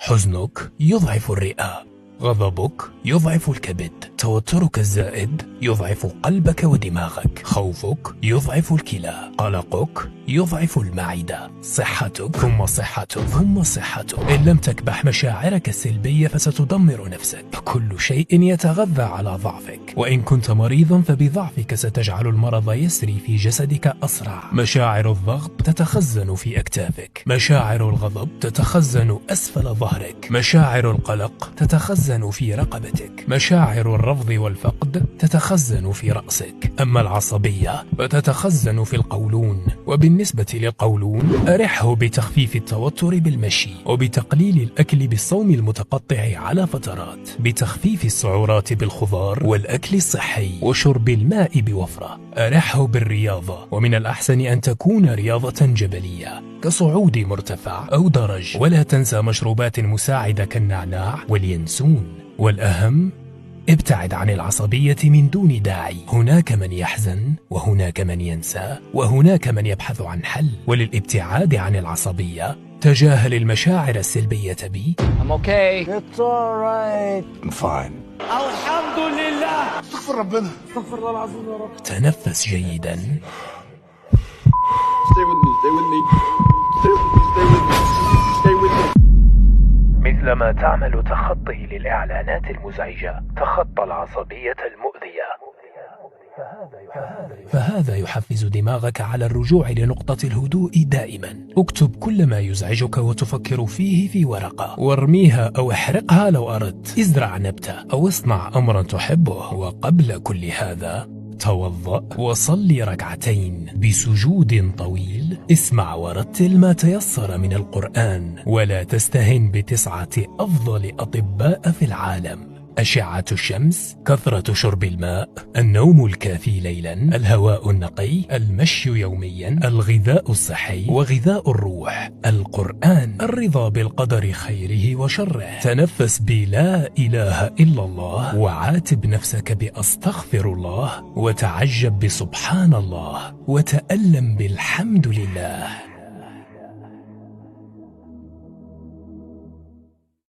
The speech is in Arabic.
حزنك يضعف الرئة، غضبك يضعف الكبد، توترك الزائد يضعف قلبك ودماغك، خوفك يضعف الكلى، قلقك يضعف المعدة، صحتك ثم صحتك ثم صحتك. إن لم تكبح مشاعرك السلبية فستدمر نفسك. كل شيء يتغذى على ضعفك، وإن كنت مريضا فبضعفك ستجعل المرض يسري في جسدك أسرع. مشاعر الضغط تتخزن في أكتافك، مشاعر الغضب تتخزن أسفل ظهرك، مشاعر القلق تتخزن في رقبتك، مشاعر الرفض والفقد تتخزن في رأسك. أما العصبية فتتخزن في القولون. وبالنسبة للقولون أرحه بتخفيف التوتر بالمشي، وبتقليل الأكل بالصوم المتقطع على فترات، بتخفيف السعرات بالخضار والأكل الصحي، وشرب الماء بوفرة. أرحه بالرياضة، ومن الأحسن أن تكون رياضة جبلية كصعود مرتفع أو درج. ولا تنسى مشروبات مساعدة كالنعناع واليانسون. والأهم، ابتعد عن العصبية من دون داعي. هناك من يحزن، وهناك من ينسى، وهناك من يبحث عن حل. وللابتعاد عن العصبية تجاهل المشاعر السلبية I'm okay. It's alright. I'm fine. الحمد لله. استغفر ربنا. استغفر الله العظيم يا رب. تنفس جيدا. Stay with me. Stay with me. Stay with me. Stay with me. Stay with me. مثلما تعمل تخطي للإعلانات المزعجة، تخطى العصبية المؤذية. فهذا يحفز دماغك على الرجوع لنقطة الهدوء دائما. اكتب كل ما يزعجك وتفكر فيه في ورقة، وارميها أو احرقها لو أردت. ازرع نبتة أو اصنع أمرا تحبه. وقبل كل هذا توضأ وصلي ركعتين بسجود طويل. اسمع ورتل ما تيسر من القرآن، ولا تستهن ب9 أفضل أطباء في العالم: أشعة الشمس، كثرة شرب الماء، النوم الكافي ليلا، الهواء النقي، المشي يوميا، الغذاء الصحي وغذاء الروح، القرآن، الرضا بالقدر خيره وشره. تنفس بلا إله إلا الله، وعاتب نفسك بأستغفر الله، وتعجب بسبحان الله، وتألم بالحمد لله.